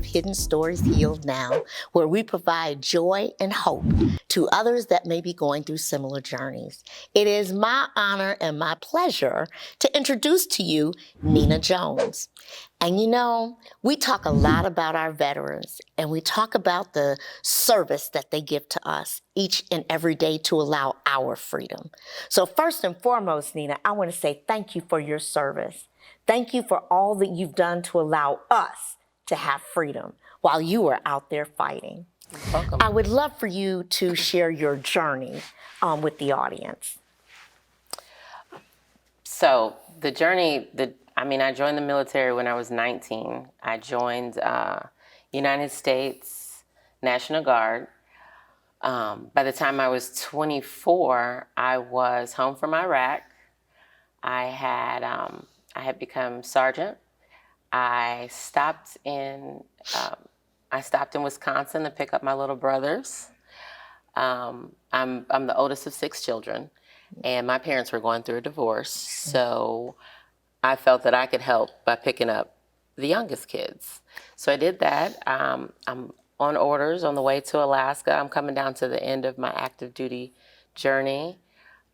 of Hidden Stories Healed Now, where we provide joy and hope to others that may be going through similar journeys. It is my honor and my pleasure to introduce to you Nina Jones. And you know, we talk a lot about our veterans, and we talk about the service that they give to us each and every day to allow our freedom. So first and foremost, Nina, I want to say thank you for your service. Thank you for all that you've done to allow us to have freedom while you were out there fighting. You're welcome. I would love for you to share your journey with the audience. So the journey, I joined the military when I was 19. I joined United States National Guard. By the time I was 24, I was home from Iraq. I had become sergeant. I stopped in Wisconsin to pick up my little brothers. I'm the oldest of 6 children, and my parents were going through a divorce. So I felt that I could help by picking up the youngest kids. So I did that. I'm on orders on the way to Alaska. I'm coming down to the end of my active duty journey.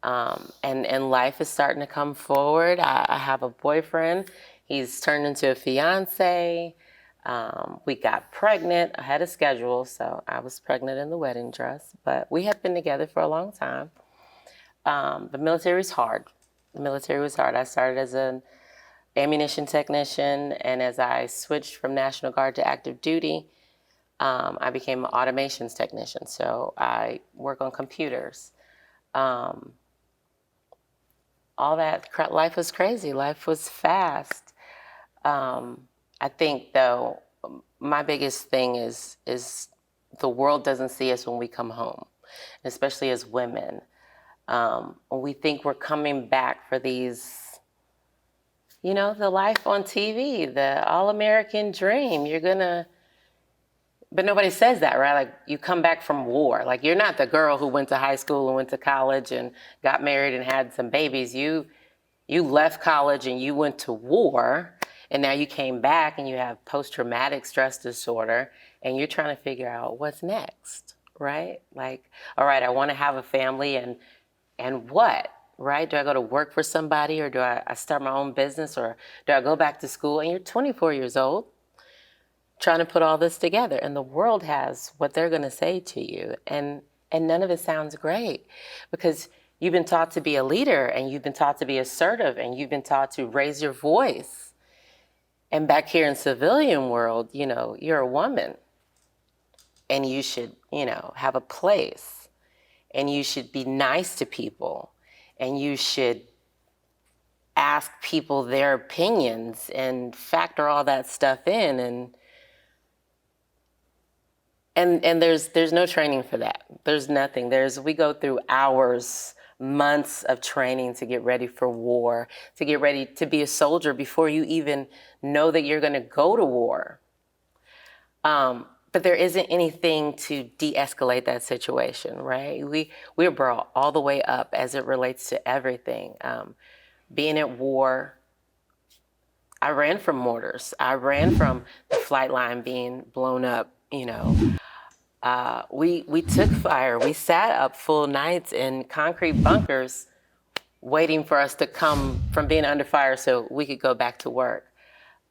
And life is starting to come forward. I have a boyfriend. He's turned into a fiance. We got pregnant ahead of schedule, so I was pregnant in the wedding dress. But we had been together for a long time. The military was hard. I started as an ammunition technician, and as I switched from National Guard to active duty, I became an automations technician. So I work on computers. All that life was crazy. Life was fast. I think, though, my biggest thing is the world doesn't see us when we come home, especially as women. When we think we're coming back for these, the life on TV, the all-American dream, but nobody says that, right? Like, you come back from war. Like, you're not the girl who went to high school and went to college and got married and had some babies. You left college and you went to war, and now you came back and you have post-traumatic stress disorder, and you're trying to figure out what's next, right? Like, all right, I want to have a family, and what, right? Do I go to work for somebody, or do I start my own business, or do I go back to school? And you're 24 years old, trying to put all this together, and the world has what they're going to say to you, and none of it sounds great, because you've been taught to be a leader, and you've been taught to be assertive, and you've been taught to raise your voice. And back here in civilian world, you're a woman, and you should, have a place, and you should be nice to people, and you should ask people their opinions and factor all that stuff in, and there's no training for that. There's nothing. We go through hours, months of training to get ready for war, to get ready to be a soldier before you even know that you're going to go to war. But there isn't anything to de-escalate that situation, right? We're brought all the way up as it relates to everything. Being at war, I ran from mortars. I ran from the flight line being blown up, We took fire. We sat up full nights in concrete bunkers waiting for us to come from being under fire so we could go back to work.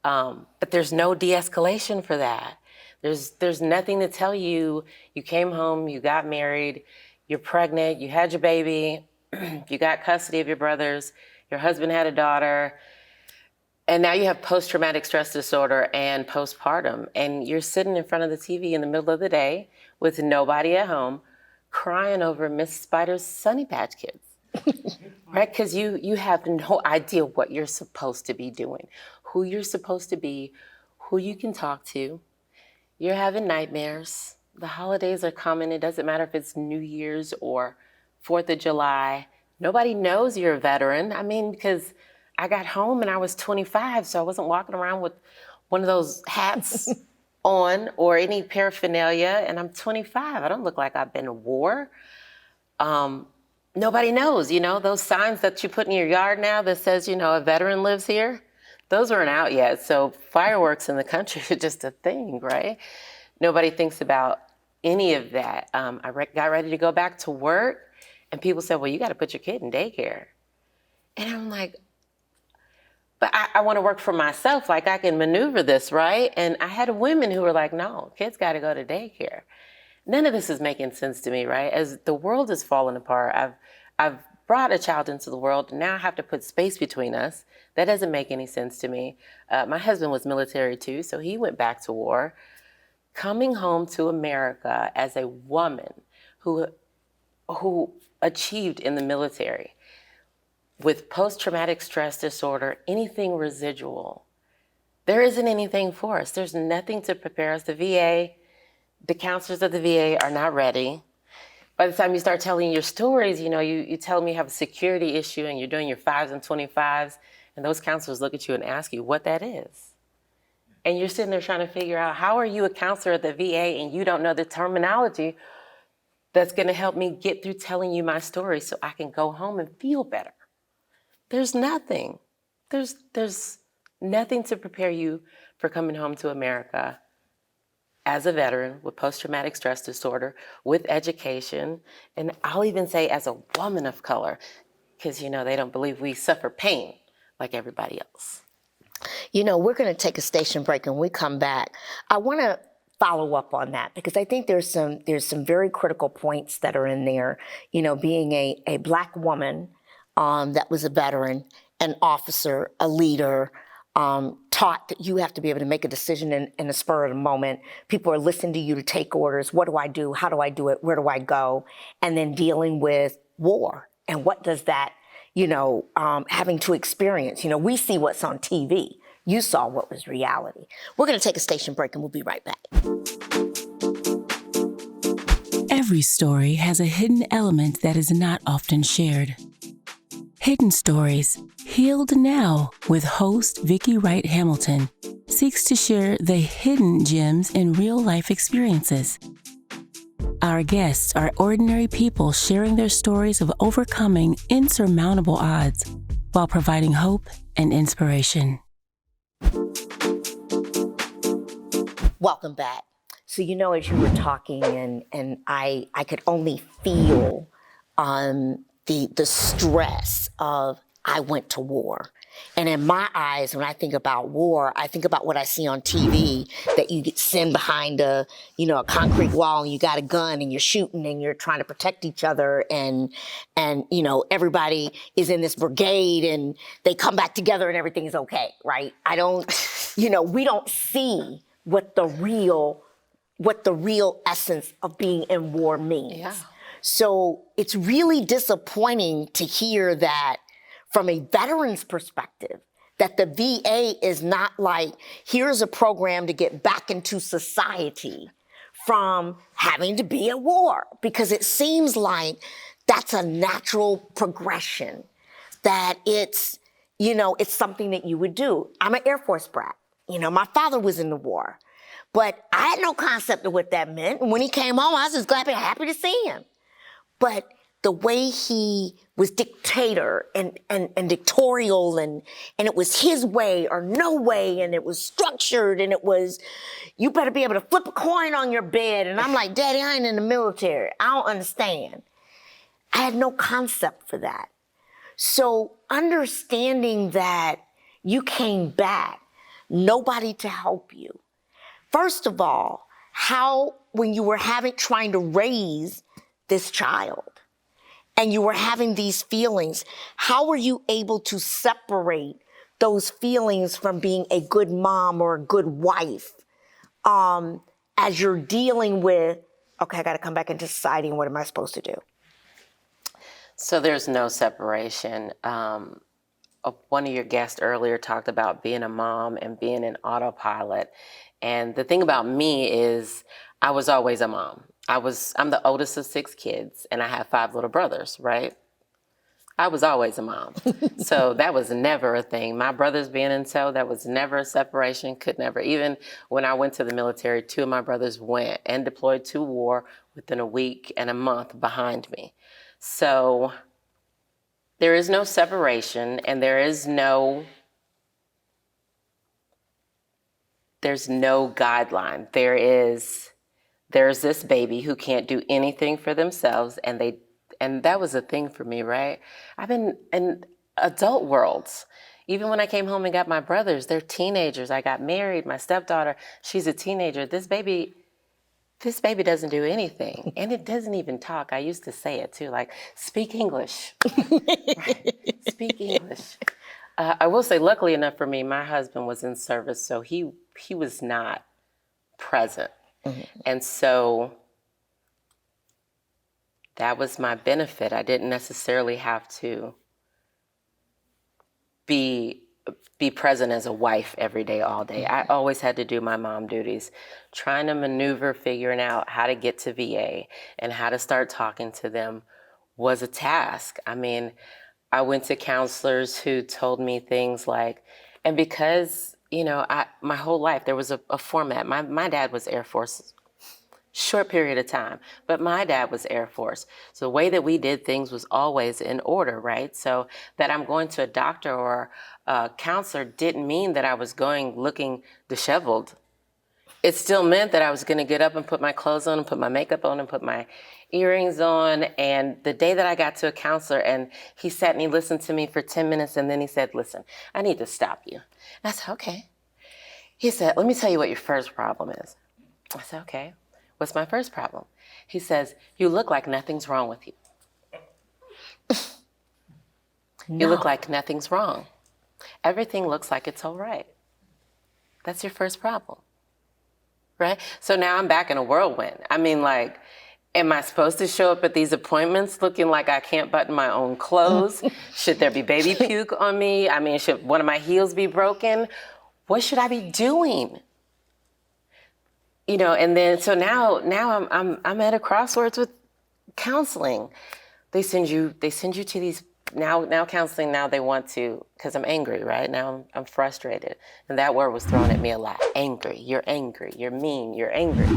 But there's no de-escalation for that. There's nothing to tell you. You came home, you got married, you're pregnant, you had your baby, you got custody of your brothers, your husband had a daughter, and now you have post-traumatic stress disorder and postpartum, and you're sitting in front of the TV in the middle of the day with nobody at home, crying over Miss Spider's Sunny Patch Kids, right? Because you have no idea what you're supposed to be doing, who you're supposed to be, who you can talk to. You're having nightmares. The holidays are coming. It doesn't matter if it's New Year's or 4th of July. Nobody knows you're a veteran. Because I got home and I was 25, so I wasn't walking around with one of those hats on or any paraphernalia, and I'm 25. I don't look like I've been to war. Nobody knows, those signs that you put in your yard now that says, a veteran lives here. those weren't out yet. So fireworks in the country are just a thing, right? Nobody thinks about any of that. Got ready to go back to work, and people said, well, you got to put your kid in daycare. And I'm like, but I want to work for myself. Like, I can maneuver this, right? And I had women who were like, no, kids got to go to daycare. None of this is making sense to me, right? As the world is falling apart, I've brought a child into the world, and now I have to put space between us. That doesn't make any sense to me. My husband was military too, so he went back to war. Coming home to America as a woman who achieved in the military with post-traumatic stress disorder, anything residual, there isn't anything for us. There's nothing to prepare us. The counselors of the VA are not ready. By the time you start telling your stories, you tell them you have a security issue and you're doing your 5s and 25s, and those counselors look at you and ask you what that is. And you're sitting there trying to figure out, how are you a counselor at the VA and you don't know the terminology that's going to help me get through telling you my story so I can go home and feel better? There's nothing. There's nothing to prepare you for coming home to America as a veteran with post-traumatic stress disorder, with education, and I'll even say as a woman of color, because they don't believe we suffer pain like everybody else. We're going to take a station break, and when we come back, I want to follow up on that, because I think there's some very critical points that are in there. Being a Black woman that was a veteran, an officer, a leader, taught that you have to be able to make a decision in the spur of the moment. People are listening to you to take orders. What do I do? How do I do it? Where do I go? And then dealing with war. And what does that, having to experience? We see what's on TV. You saw what was reality. We're going to take a station break, and we'll be right back. Every story has a hidden element that is not often shared. Hidden Stories, Healed Now, with host Vicki Wright-Hamilton, seeks to share the hidden gems in real-life experiences. Our guests are ordinary people sharing their stories of overcoming insurmountable odds while providing hope and inspiration. Welcome back. So, as you were talking, and I could only feel the stress of, I went to war. And in my eyes, when I think about war, I think about what I see on TV, that you get sent behind a concrete wall, and you got a gun, and you're shooting, and you're trying to protect each other, and everybody is in this brigade, and they come back together, and everything is okay, right? We don't see what the real essence of being in war means. Yeah. So it's really disappointing to hear that from a veteran's perspective, that the VA is not like, here's a program to get back into society from having to be at war. Because it seems like that's a natural progression, that it's something that you would do. I'm an Air Force brat. My father was in the war, but I had no concept of what that meant. And when he came home, I was just glad and happy to see him. But the way he was dictator and dictatorial, and it was his way or no way, and it was structured, and it was, you better be able to flip a coin on your bed. And I'm like, Daddy, I ain't in the military. I don't understand. I had no concept for that. So understanding that you came back, nobody to help you. First of all, when you were trying to raise this child, and you were having these feelings, how were you able to separate those feelings from being a good mom or a good wife as you're dealing with, okay, I got to come back into society, and what am I supposed to do? So there's no separation. One of your guests earlier talked about being a mom and being an autopilot. And the thing about me is I was always a mom. I'm the oldest of 6 kids, and I have 5 little brothers, right? I was always a mom. So that was never a thing. My brothers being in tow, that was never a separation, could never. Even when I went to the military, 2 of my brothers went and deployed to war within a week and a month behind me. So there is no separation, and there is no there's no guideline. There's this baby who can't do anything for themselves, and that was a thing for me, right? I've been in adult worlds. Even when I came home and got my brothers, they're teenagers. I got married, my stepdaughter, she's a teenager. This baby doesn't do anything, and it doesn't even talk. I used to say it too, like, speak English. Right? Speak English. I will say, luckily enough for me, my husband was in service, so he was not present. Mm-hmm. And so that was my benefit. I didn't necessarily have to be present as a wife every day, all day. I always had to do my mom duties, trying to maneuver, figuring out how to get to VA and how to start talking to them was a task. I mean, I went to counselors who told me things like, and because, my whole life there was a format. My dad was Air Force, short period of time, but my dad was Air Force. So the way that we did things was always in order, right? So that I'm going to a doctor or a counselor didn't mean that I was going looking disheveled. It still meant that I was going to get up and put my clothes on and put my makeup on and put my earrings on. And the day that I got to a counselor and he sat and he listened to me for 10 minutes and then he said, listen, I need to stop you. And I said, okay. He said, let me tell you what your first problem is. I said, okay. What's my first problem? He says, you look like nothing's wrong with you. No. You look like nothing's wrong. Everything looks like it's all right. That's your first problem, right? So now I'm back in a whirlwind. I mean, like, am I supposed to show up at these appointments looking like I can't button my own clothes? Should there be baby puke on me? I mean, should one of my heels be broken? What should I be doing? And then so now I'm at a crossroads with counseling. They send you to these now counseling. Now they want to, because I'm angry, right? Now I'm frustrated, and that word was thrown at me a lot. Angry. You're mean. You're angry.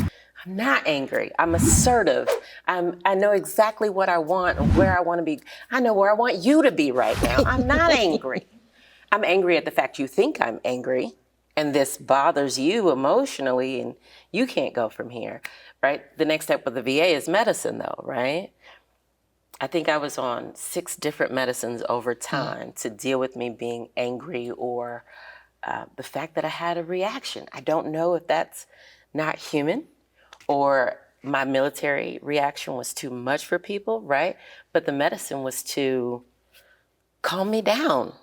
I'm not angry. I'm assertive. I know exactly what I want and where I want to be. I know where I want you to be right now. I'm not angry. I'm angry at the fact you think I'm angry. And this bothers you emotionally, and you can't go from here, right? The next step with the VA is medicine, though, right? I think I was on 6 different medicines over time to deal with me being angry or the fact that I had a reaction. I don't know if that's not human or my military reaction was too much for people, right? But the medicine was to calm me down.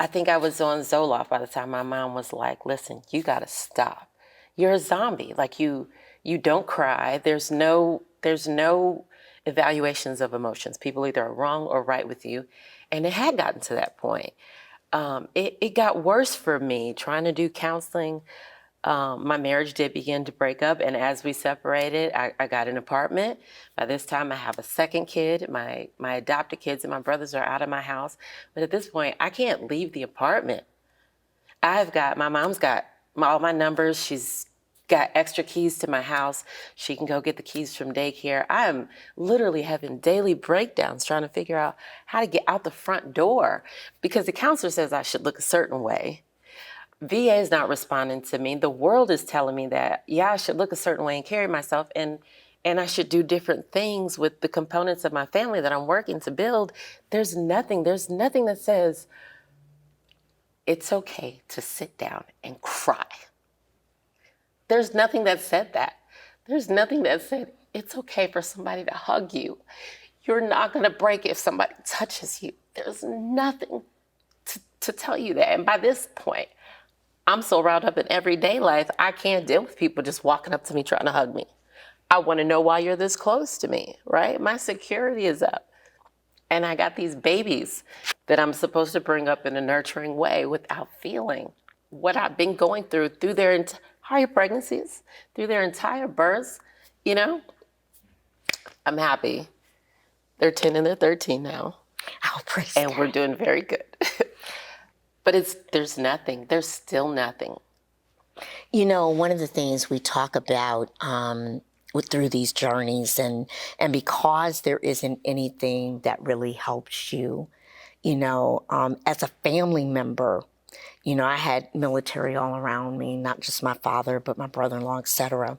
I think I was on Zoloft by the time my mom was like, listen, you got to stop. You're a zombie. Like you don't cry. There's no evaluations of emotions. People either are wrong or right with you. And it had gotten to that point. It got worse for me trying to do counseling. My marriage did begin to break up. And as we separated, I got an apartment. By this time, I have a second kid. My adopted kids and my brothers are out of my house. But at this point, I can't leave the apartment. My mom's got all my numbers. She's got extra keys to my house. She can go get the keys from daycare. I am literally having daily breakdowns trying to figure out how to get out the front door because the counselor says I should look a certain way. VA is not responding to me. The world is telling me that, yeah, I should look a certain way and carry myself, and I should do different things with the components of my family that I'm working to build. There's nothing that says it's okay to sit down and cry. There's nothing that said that. There's nothing that said it's okay for somebody to hug you. You're not going to break if somebody touches you. There's nothing to tell you that. And by this point, I'm so wrapped up in everyday life, I can't deal with people just walking up to me trying to hug me. I want to know why you're this close to me, right? My security is up. And I got these babies that I'm supposed to bring up in a nurturing way without feeling what I've been going through their entire pregnancies, through their entire births, I'm happy. They're 10 and they're 13 now. Oh, praise And God. we're doing very good. But there's still nothing. One of the things we talk about through these journeys and because there isn't anything that really helps you, as a family member, You know, I had military all around me, not just my father, but my brother-in-law, etc.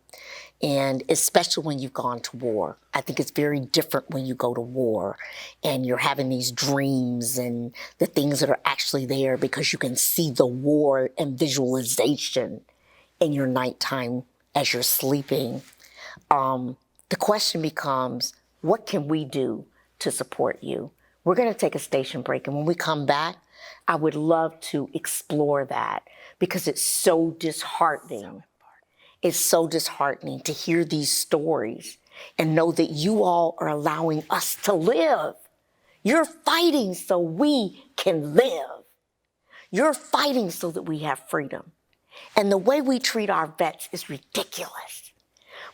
And especially when you've gone to war. I think it's very different when you go to war and you're having these dreams and the things that are actually there because you can see the war and visualization in your nighttime as you're sleeping. The question becomes, what can we do to support you? We're going to take a station break, and when we come back, I would love to explore that because it's so disheartening. It's so disheartening to hear these stories and know that you all are allowing us to live. You're fighting so we can live. You're fighting so that we have freedom. And the way we treat our vets is ridiculous.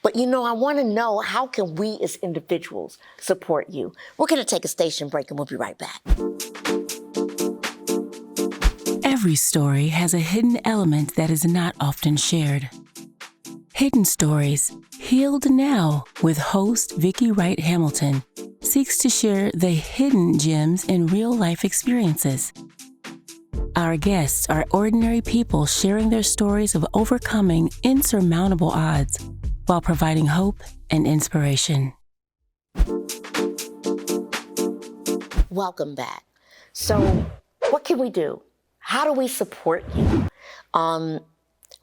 But you know, I want to know, how can we as individuals support you? We're going to take a station break and we'll be right back. Every story has a hidden element that is not often shared. Hidden Stories, Healed Now, with host Vicki Wright-Hamilton, seeks to share the hidden gems in real-life experiences. Our guests are ordinary people sharing their stories of overcoming insurmountable odds while providing hope and inspiration. Welcome back. So, what can we do? How do we support you?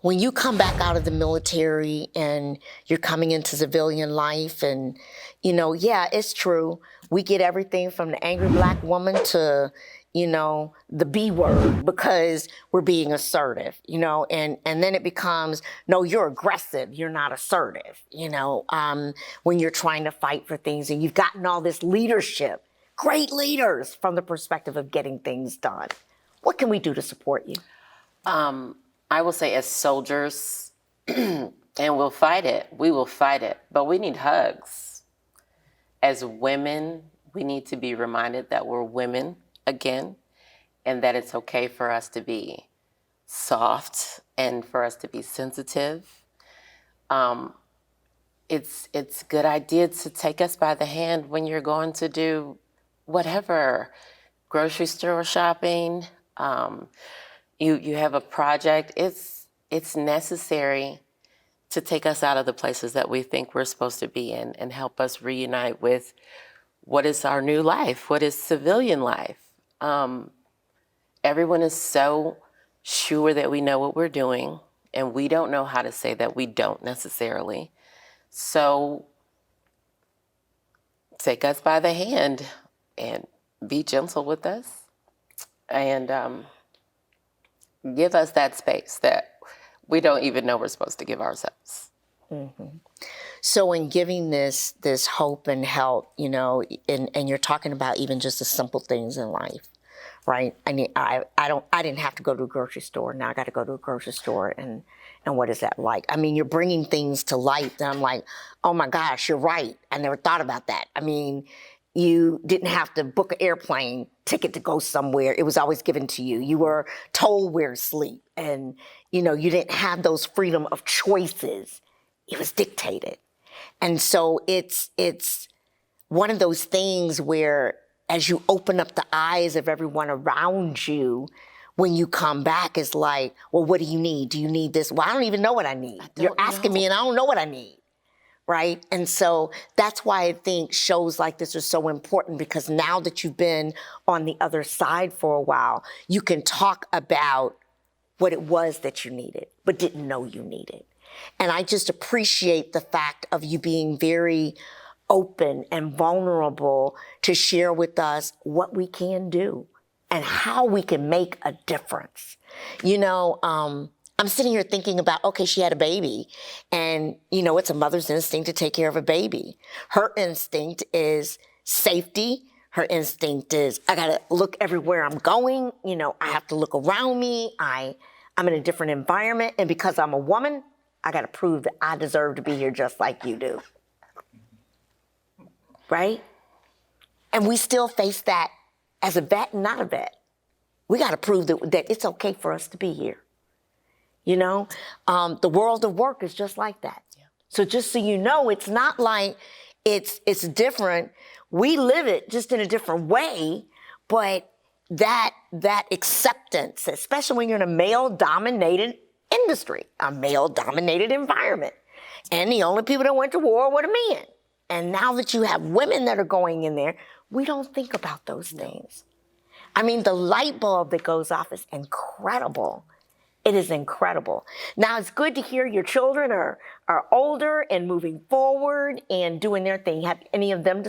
When you come back out of the military and you're coming into civilian life and, you know, yeah, it's true. We get everything from the angry black woman to, you know, the B word because we're being assertive, you know, and then it becomes, no, you're aggressive. You're not assertive, you know, when you're trying to fight for things and you've gotten all this leadership, great leaders from the perspective of getting things done. What can we do to support you? I will say, as soldiers, and we'll fight it, we will fight it, but we need hugs. As women, we need to be reminded that we're women again, and that it's okay for us to be soft and for us to be sensitive. It's a good idea to take us by the hand when you're going to do whatever, grocery store shopping, you have a project. It's necessary to take us out of the places that we think we're supposed to be in and help us reunite with what is our new life, what is civilian life. Everyone is so sure that we know what we're doing, and we don't know how to say that we don't necessarily. So take us by the hand and be gentle with us and give us that space that we don't even know we're supposed to give ourselves. Mm-hmm. So in giving this hope and help, you know, and you're talking about even just the simple things in life, right? I mean, I didn't have to go to a grocery store. Now I got to go to a grocery store, and what is that like? I mean, you're bringing things to light that I'm like, oh my gosh, you're right. I never thought about that. I mean, you didn't have to book an airplane ticket to go somewhere. It was always given to you. You were told where to sleep, and you know, you didn't have those freedom of choices. It was dictated. And so it's one of those things where as you open up the eyes of everyone around you, when you come back, it's like, well, what do you need? Do you need this? Well, I don't even know what I need. You're asking me and I don't know what I need, right? And so that's why I think shows like this are so important, because now that you've been on the other side for a while, you can talk about what it was that you needed, but didn't know you needed. And I just appreciate the fact of you being very open and vulnerable to share with us what we can do and how we can make a difference. You know, I'm sitting here thinking about, okay, she had a baby, and, you know, it's a mother's instinct to take care of a baby. Her instinct is safety. Her instinct is, I got to look everywhere I'm going. You know, I have to look around me. I'm in a different environment. And because I'm a woman, I got to prove that I deserve to be here just like you do. Right? And we still face that as a vet and not a vet. We got to prove that it's okay for us to be here. You know, the world of work is just like that. Yeah. So just so you know, it's not like it's different. We live it just in a different way, but that acceptance, especially when you're in a male-dominated industry, a male-dominated environment. And the only people that went to war were the men. And now that you have women that are going in there, we don't think about those things. I mean, the light bulb that goes off is incredible. It is incredible. Now, it's good to hear your children are older and moving forward and doing their thing. Have any of them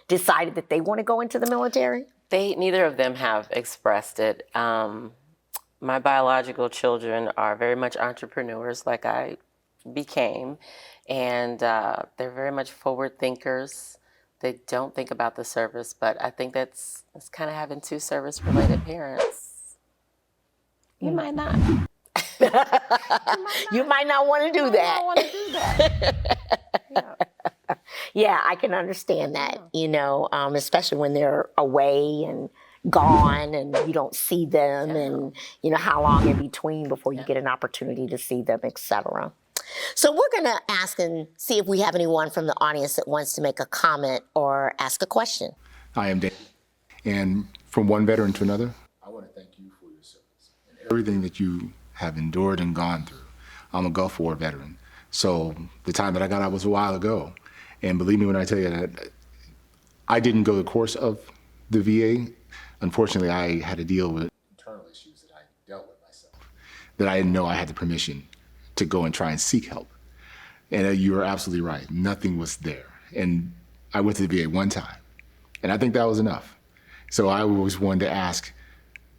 decided that they want to go into the military? Neither of them have expressed it. My biological children are very much entrepreneurs, like I became, and they're very much forward thinkers. They don't think about the service, but I think it's kind of having two service-related parents. You might not. You might not want to do that. Yeah. Yeah, I can understand that, especially when they're away and gone and you don't see them and, how long in between before you get an opportunity to see them, etc. So we're going to ask and see if we have anyone from the audience that wants to make a comment or ask a question. I am Dan. And from one veteran to another, I want to thank you for your service and everything that you have endured and gone through. I'm a Gulf War veteran. So the time that I got out was a while ago. And believe me when I tell you that I didn't go the course of the VA. Unfortunately, I had to deal with internal issues that I dealt with myself, that I didn't know I had the permission to go and try and seek help. And you are absolutely right. Nothing was there. And I went to the VA one time, and I think that was enough. So I always wanted to ask,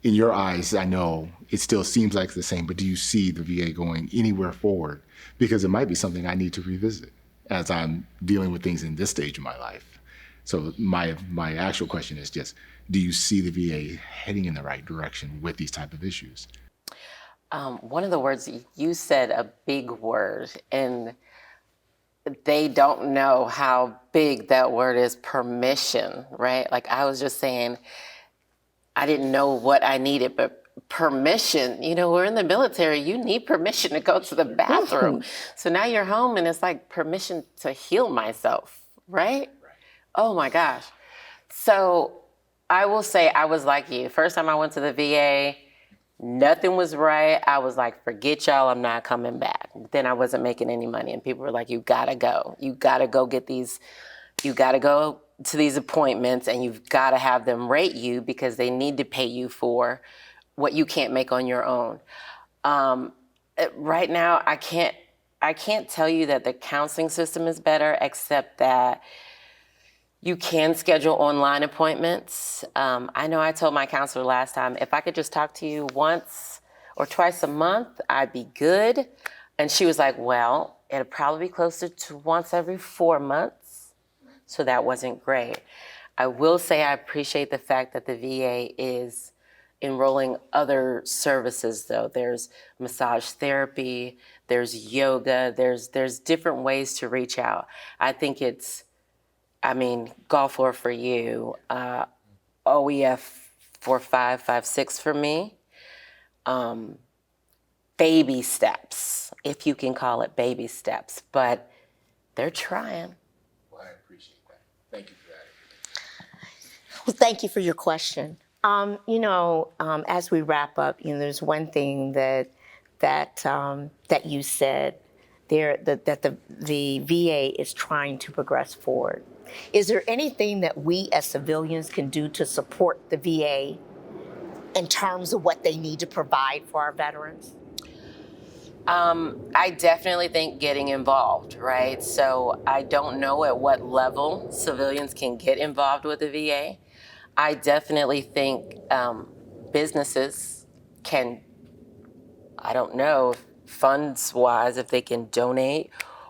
in your eyes, I know it still seems like the same, but do you see the VA going anywhere forward? Because it might be something I need to revisit as I'm dealing with things in this stage of my life. So my actual question is just, do you see the VA heading in the right direction with these type of issues? One of the words, you said a big word, and they don't know how big that word is, permission, right? Like I was just saying, I didn't know what I needed, but permission, we're in the military, you need permission to go to the bathroom. So now you're home and it's like permission to heal myself, right? Oh my gosh. So I will say I was like you. First time I went to the VA, nothing was right. I was like, forget y'all, I'm not coming back. Then I wasn't making any money and people were like, you gotta go. You gotta go get these, you gotta go to these appointments and you've gotta have them rate you because they need to pay you for what you can't make on your own. Right now, I can't tell you that the counseling system is better, except that you can schedule online appointments. I know I told my counselor last time, if I could just talk to you once or twice a month, I'd be good. And she was like, well, it'll probably be closer to once every 4 months. So that wasn't great. I will say I appreciate the fact that the VA is enrolling other services though. There's massage therapy, there's yoga, there's different ways to reach out. I think Gulf War for you, OEF 4.5, 5.6 for me. Baby steps, if you can call it baby steps, but they're trying. Well, I appreciate that. Thank you for that. Well, thank you for your question. As we wrap up, there's one thing that you said there, that the VA is trying to progress forward. Is there anything that we as civilians can do to support the VA in terms of what they need to provide for our veterans? I definitely think getting involved, right? So I don't know at what level civilians can get involved with the VA. I definitely think businesses can, I don't know, funds-wise, if they can donate,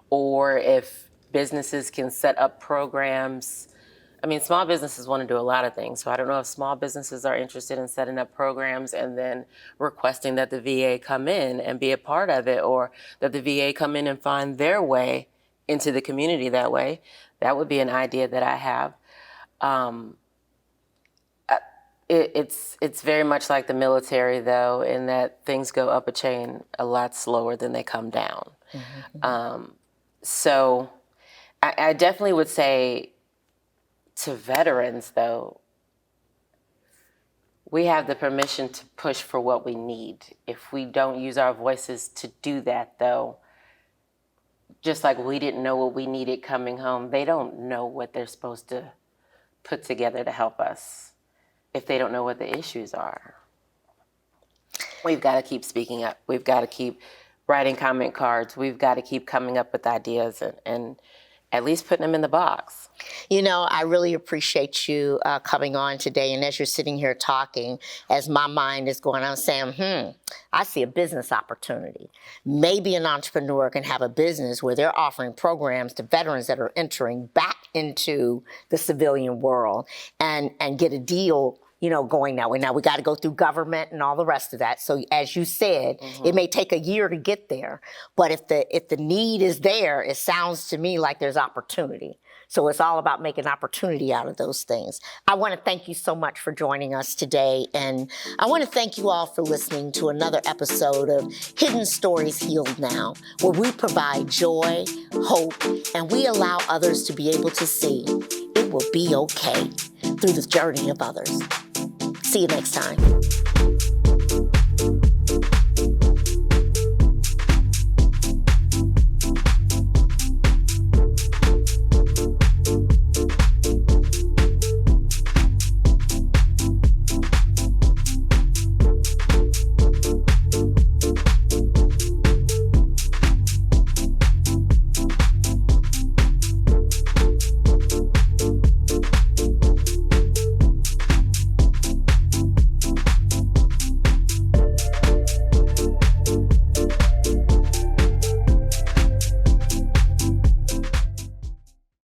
or if businesses can set up programs. Small businesses want to do a lot of things, so I don't know if small businesses are interested in setting up programs and then requesting that the VA come in and be a part of it, or that the VA come in and find their way into the community that way. That would be an idea that I have. It's very much like the military, though, in that things go up a chain a lot slower than they come down. Mm-hmm. So I definitely would say to veterans, though, we have the permission to push for what we need. If we don't use our voices to do that, though, just like we didn't know what we needed coming home, they don't know what they're supposed to put together to help us if they don't know what the issues are. We've got to keep speaking up. We've got to keep writing comment cards. We've got to keep coming up with ideas and at least putting them in the box. You know, I really appreciate you coming on today. And as you're sitting here talking, as my mind is going, I'm saying, I see a business opportunity. Maybe an entrepreneur can have a business where they're offering programs to veterans that are entering back into the civilian world and get a deal, you know, going that way. Now, we got to go through government and all the rest of that. So as you said, it may take a year to get there. But if the need is there, it sounds to me like there's opportunity. So it's all about making opportunity out of those things. I want to thank you so much for joining us today. And I want to thank you all for listening to another episode of Hidden Stories Healed Now, where we provide joy, hope, and we allow others to be able to see it will be okay through the journey of others. See you next time.